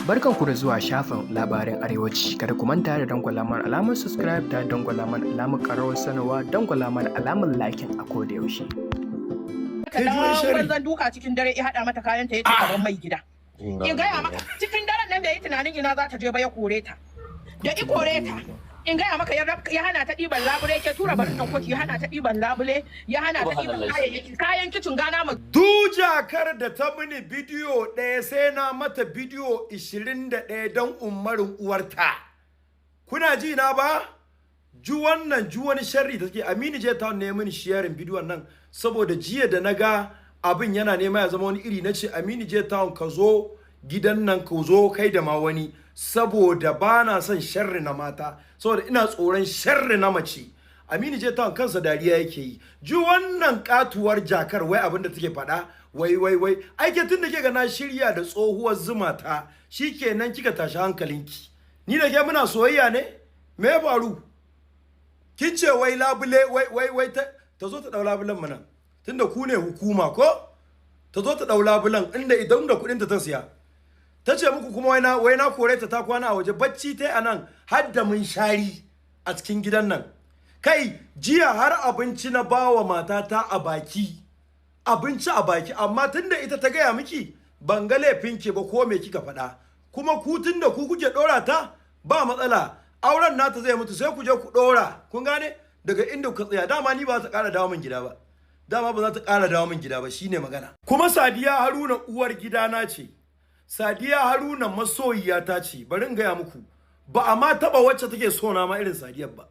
Barkanku da zuwa shafin labarin arewaci. Kada ku manta da dangwala mana alamar subscribe da dangwala mana alamar karawar sanarwa dangwala mana alamar liking a koda yaushe. Ta dawo zan duka cikin dare ya hada mata kayan ta yace gaban mai gida. In gaya maka cikin daren nan da yi tunanin ina za ta je ba ya kore ta. Da i kore ta. In gaya maka ya hana ta ɗiban labule ke tura barin ɗan kwaki ya hana ta ɗiban labule ya hana ta ɗiban kayan kicin gana ma. Dujakar da ta mini bidiyo ɗaya sai na mata bidiyo 21 don umarin uwarta. Kuna ji na ba? Ju wani sharri da take Aminu je ta ne mini sharing bidiyon nan saboda jiya da naga abin yana nema ya zama wani iri nace Aminu je ta ka zo gidan nan ka zo kai da ma wani saboda bana son sharri na mata saboda ina tsoron sharri na mace. Aminu je ta kansa dariya yake yi. Ju wannan katuwar jakar wai abin da take faɗa wai aike tun da ke ga na shirya da tsohuwar zuma ta shikenan kika tashi hankalinki. Ni da ke muna soyayya ne? Me ya faru? Kin ce wai labule wai ta zo ta dau labulan mana tunda ku ne hukuma ko ta zo ta dau labulan inda idan da kudin ta siya ta ce muku kuma wai na kore ta kwana a waje bacci tai anan har da mun shari a cikin gidan nan kai jiya har abinci na bawa matata a baki abinci a baki amma tunda ita ta gaya miki ban ga laifin ki ba ko me kika faɗa kuma ku tunda ku kuke dora ta ba matsala auren nata zai mutu sai ku je ku dora kun gane daga inda ku tsaya dama ni ba za ta ƙara dawo min gida ba dama ba za ta ƙara dawo min gida ba shine magana kuma Sadiya Haruna uwar gidana ce Sadiya Haruna masoyiya ta ce bari in gaya muku ba a ma taba wacce take so na ma irin Sadiyar ba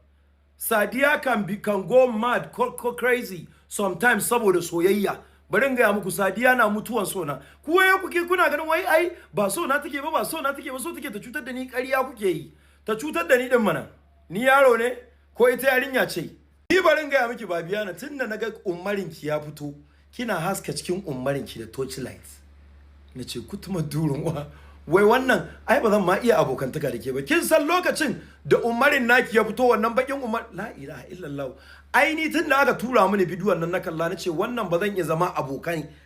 Sadiya can go mad crazy sometimes saboda soyayya bari in gaya muku Sadiya na mutuwan sona ku waye kuke kuna ganin wai ai ba so na take ba so na take ba so take ta cutar da ni ƙarya kuke yi ta cutar da ni din mana ni yaro ne ko ita yarinya ce ni barin gaya miki Babiana tunda naga ummarin ki ya fito kina haska cikin ummarin ki da torchlight nace kutuma durun wai wannan ai ba zan ma iya abokantaka da ke ba kin san lokacin da ummarin naki ya fito wannan bakin umar la ilaha illallah ai ni tunda aka tura mini bidiyon nan na kalla nace wannan ba zan iya zama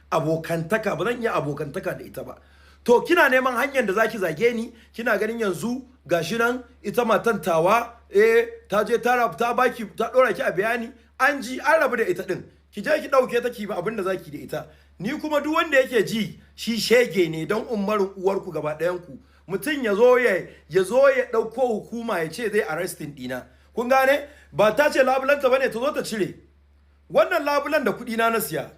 abokantaka ba zan iya abokantaka da ita ba to kina neman hanyar da zaki zage ni kina ganin yanzu gashi nan ita matan tawa ta je ta baki ta dora ki a bayani an ji an rabu da ita din ki je ki dauke ta ki ba abin da zaki da ita ni kuma duk wanda yake ji shi shege ne don umarin uwarku gaba ɗayan ku mutum ya zo ya dauko hukuma ya ce zai arresting dina kun gane ba ta ce labulanta bane ta zo ta cire wannan labulan da kuɗi na siya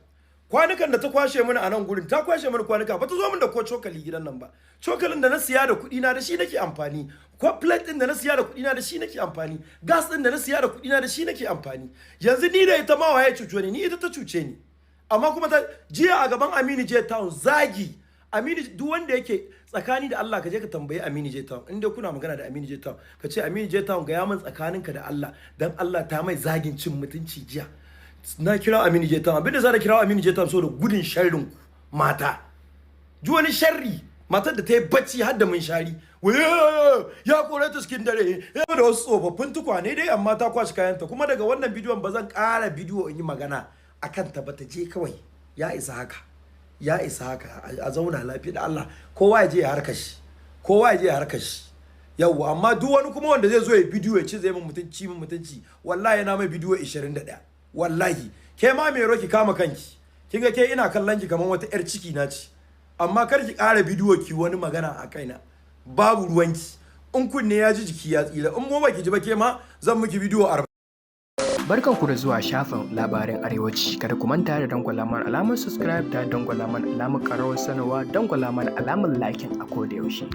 kwanukan da ta kwashe mini a nan gurin ta kwashe mini kwanuka ba ta zo min da ko cokali gidan nan ba cokalin da na siya da kuɗi na da shi nake amfani ko plate din da na siya da kuɗi na da shi nake amfani gas din da na siya da kuɗi na da shi nake amfani yanzu ni da ita ma waye cuce ni ita ta cuce ni amma kuma ta jiya a gaban Aminu J Town zagi Aminu duk wanda yake tsakani da Allah ka je ka tambayi Aminu J Town inda kuna magana da Aminu J Town ka ce Aminu J Town ga ya min tsakaninka da Allah dan Allah ta mai zagin cin mutunci jiya na kira Aminu J Town abinda za da kira Aminu J Town so da gudun sharrin mata ji wani sharri matar da ta yi bacci har da mun shari ya kore ta cikin dare ya da wasu tsofaffin tukwane dai amma ta kwashi kayanta kuma daga wannan bidiyon ba zan ƙara bidiyo in yi magana akan ta ba ta je kawai ya isa haka a zauna lafiya da Allah kowa ya je ya harkar shi yawwa amma duk wani kuma wanda zai zo ya bidiyo ya ce zai min mutunci wallahi yana mai bidiyo 21 wallahi ke ma me roki kama kanki kinga ke ina kallon ki kaman wata yar ciki na ce amma kar ki ƙara bidiyo ki wani magana a kaina babu ruwanki in kunne ya ji jiki ya tsira in mu baki ji ba ke ma zan miki bidiyo 40. Barkanku da zuwa shafin labarin arewaci. Kada ku manta da dangwala mana alamar subscribe da dangwala mana alamar karawar sanarwa dangwala mana alamar liking a koda yaushe.